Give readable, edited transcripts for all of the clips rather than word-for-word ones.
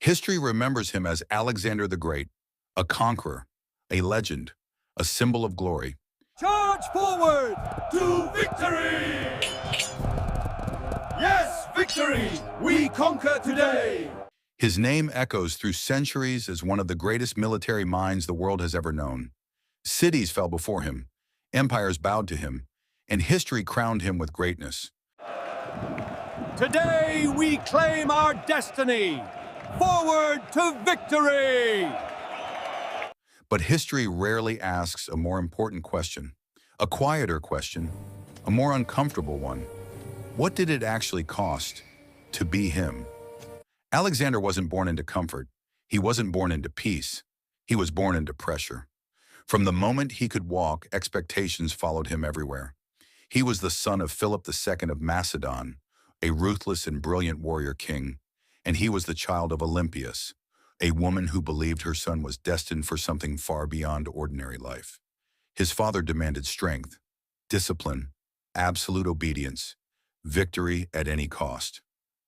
History remembers him as Alexander the Great, a conqueror, a legend, a symbol of glory. Charge forward to victory! Yes, victory! We conquer today! His name echoes through centuries as one of the greatest military minds the world has ever known. Cities fell before him, empires bowed to him, and history crowned him with greatness. Today we claim our destiny! Forward to victory! But history rarely asks a more important question, a quieter question, a more uncomfortable one. What did it actually cost to be him? Alexander wasn't born into comfort. He wasn't born into peace. He was born into pressure. From the moment he could walk, expectations followed him everywhere. He was the son of Philip II of Macedon, a ruthless and brilliant warrior king, and he was the child of Olympias, a woman who believed her son was destined for something far beyond ordinary life. His father demanded strength, discipline, absolute obedience, victory at any cost.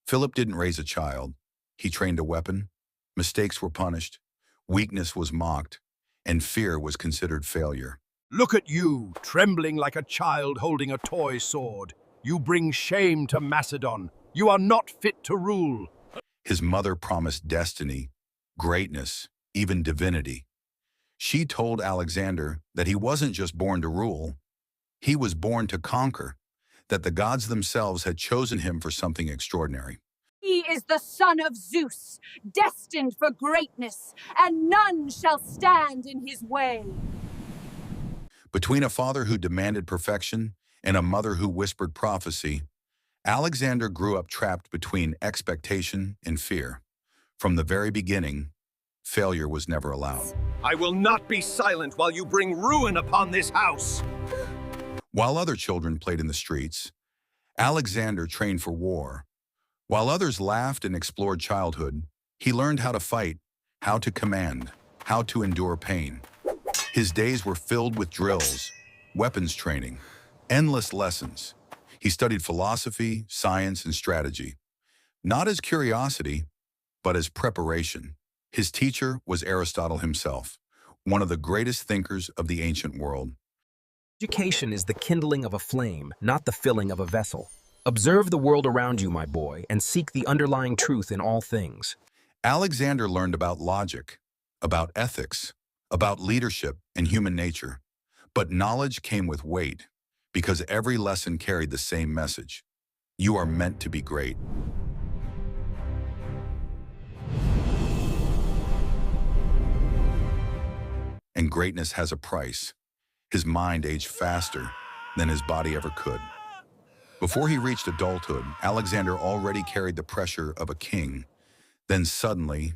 Philip didn't raise a child. He trained a weapon. Mistakes were punished. Weakness was mocked, and fear was considered failure. Look at you, trembling like a child holding a toy sword. You bring shame to Macedon. You are not fit to rule. His mother promised destiny, greatness, even divinity. She told Alexander that he wasn't just born to rule, he was born to conquer, that the gods themselves had chosen him for something extraordinary. He is the son of Zeus, destined for greatness, and none shall stand in his way. Between a father who demanded perfection and a mother who whispered prophecy, Alexander grew up trapped between expectation and fear. From the very beginning, failure was never allowed. I will not be silent while you bring ruin upon this house. While other children played in the streets, Alexander trained for war. While others laughed and explored childhood, he learned how to fight, how to command, how to endure pain. His days were filled with drills, weapons training, endless lessons. He studied philosophy, science, and strategy, not as curiosity, but as preparation. His teacher was Aristotle himself, one of the greatest thinkers of the ancient world. Education is the kindling of a flame, not the filling of a vessel. Observe the world around you, my boy, and seek the underlying truth in all things. Alexander learned about logic, about ethics, about leadership and human nature. But knowledge came with weight, because every lesson carried the same message. You are meant to be great. And greatness has a price. His mind aged faster than his body ever could. Before he reached adulthood, Alexander already carried the pressure of a king. Then suddenly,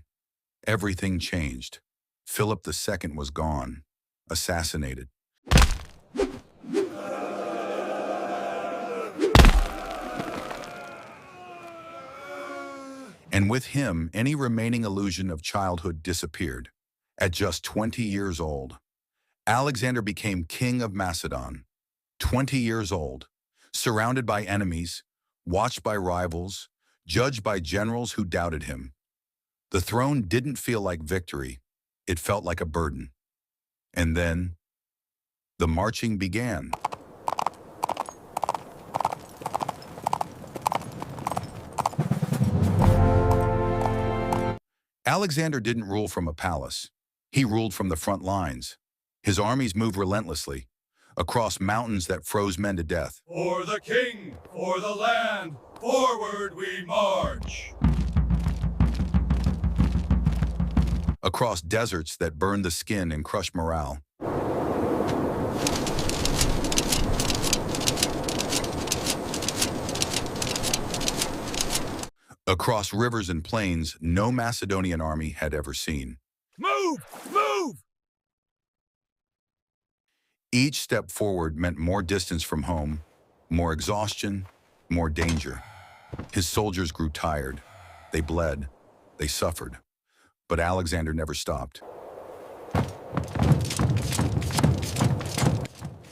everything changed. Philip II was gone, assassinated. And with him, any remaining illusion of childhood disappeared. At just 20 years old, Alexander became king of Macedon. 20 years old, surrounded by enemies, watched by rivals, judged by generals who doubted him. The throne didn't feel like victory. It felt like a burden. And then, the marching began. Alexander didn't rule from a palace. He ruled from the front lines. His armies moved relentlessly, across mountains that froze men to death. For the king, for the land, forward we march. Across deserts that burned the skin and crushed morale. Across rivers and plains no Macedonian army had ever seen. Move! Move! Each step forward meant more distance from home, more exhaustion, more danger. His soldiers grew tired. They bled. They suffered. But Alexander never stopped.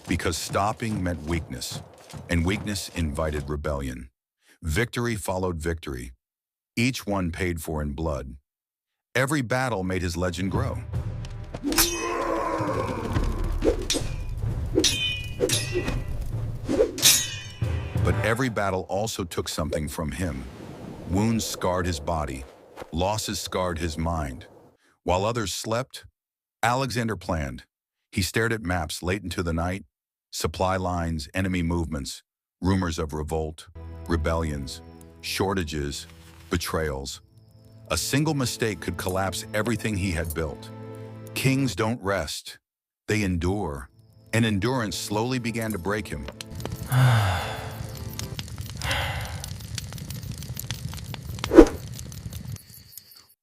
Because stopping meant weakness, and weakness invited rebellion. Victory followed victory, each one paid for in blood. Every battle made his legend grow. But every battle also took something from him. Wounds scarred his body. Losses scarred his mind. While others slept, Alexander planned. He stared at maps late into the night, supply lines, enemy movements, rumors of revolt, rebellions, shortages, betrayals. A single mistake could collapse everything he had built. Kings don't rest. They endure. And endurance slowly began to break him.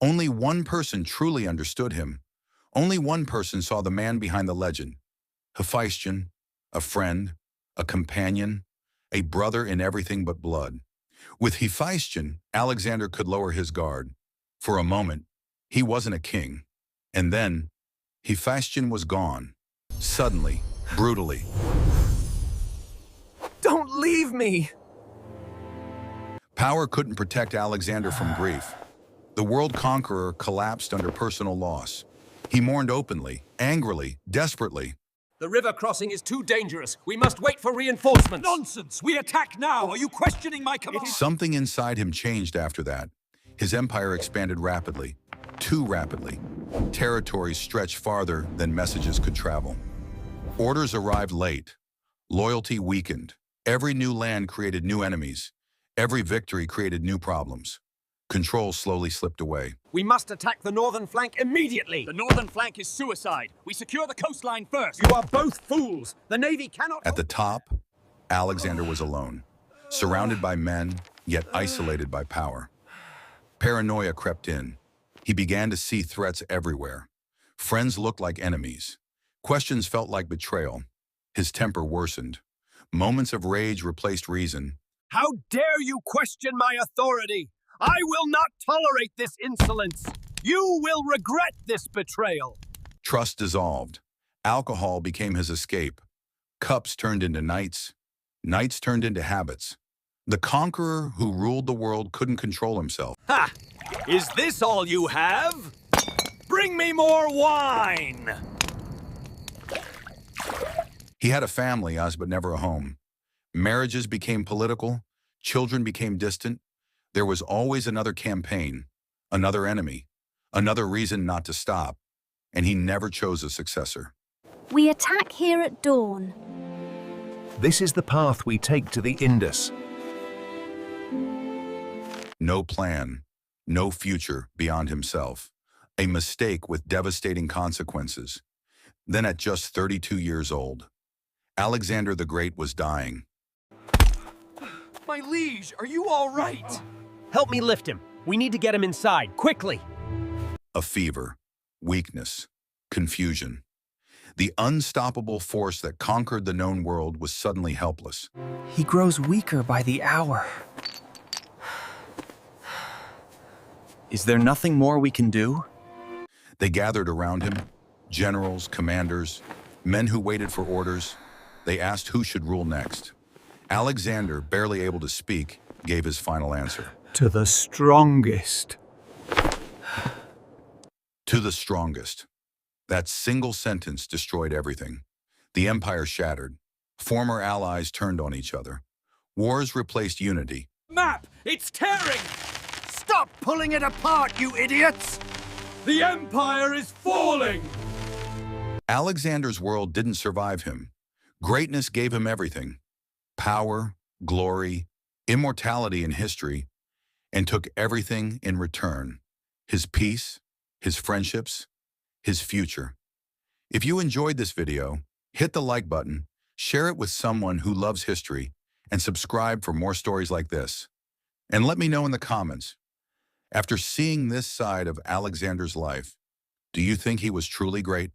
Only one person truly understood him. Only one person saw the man behind the legend. Hephaestion, a friend, a companion, a brother in everything but blood. With Hephaestion, Alexander could lower his guard. For a moment, he wasn't a king. And then, Hephaestion was gone. Suddenly, brutally. Don't leave me! Power couldn't protect Alexander from grief. The world conqueror collapsed under personal loss. He mourned openly, angrily, desperately. The river crossing is too dangerous. We must wait for reinforcements. Nonsense! We attack now! Are you questioning my command? Something inside him changed after that. His empire expanded rapidly, too rapidly. Territories stretched farther than messages could travel. Orders arrived late. Loyalty weakened. Every new land created new enemies. Every victory created new problems. Control slowly slipped away. We must attack the northern flank immediately. The northern flank is suicide. We secure the coastline first. You are both fools. The Navy cannot... At the top, Alexander was alone, surrounded by men, yet isolated by power. Paranoia crept in. He began to see threats everywhere. Friends looked like enemies. Questions felt like betrayal. His temper worsened. Moments of rage replaced reason. How dare you question my authority? I will not tolerate this insolence. You will regret this betrayal. Trust dissolved. Alcohol became his escape. Cups turned into nights. Nights turned into habits. The conqueror who ruled the world couldn't control himself. Ha! Is this all you have? Bring me more wine! He had a family, but never a home. Marriages became political. Children became distant. There was always another campaign, another enemy, another reason not to stop, and he never chose a successor. We attack here at dawn. This is the path we take to the Indus. No plan, no future beyond himself. A mistake with devastating consequences. Then at just 32 years old, Alexander the Great was dying. My liege, are you all right? Help me lift him. We need to get him inside, quickly. A fever, weakness, confusion. The unstoppable force that conquered the known world was suddenly helpless. He grows weaker by the hour. Is there nothing more we can do? They gathered around him, generals, commanders, men who waited for orders. They asked who should rule next. Alexander, barely able to speak, gave his final answer. To the strongest. To the strongest. That single sentence destroyed everything. The empire shattered. Former allies turned on each other. Wars replaced unity. Map! It's tearing! Stop pulling it apart, you idiots! The Empire is falling! Alexander's world didn't survive him. Greatness gave him everything. Power, glory, immortality in history, and took everything in return. His peace, his friendships, his future. If you enjoyed this video, hit the like button, share it with someone who loves history, and subscribe for more stories like this. And let me know in the comments, after seeing this side of Alexander's life, do you think he was truly great?